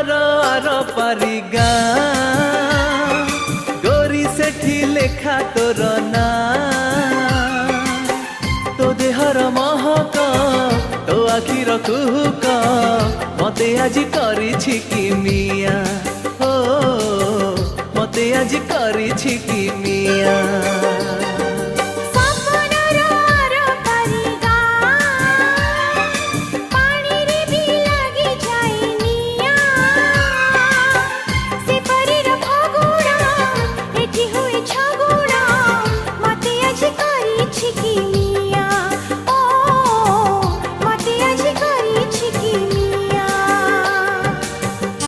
सागर are पारी गाँ गोरी सेठी लेखा तोर ना तो देहर महक तो आखिर कुहुक मते आज करिछि कि मिया हो मते आज करिछि कि मिया।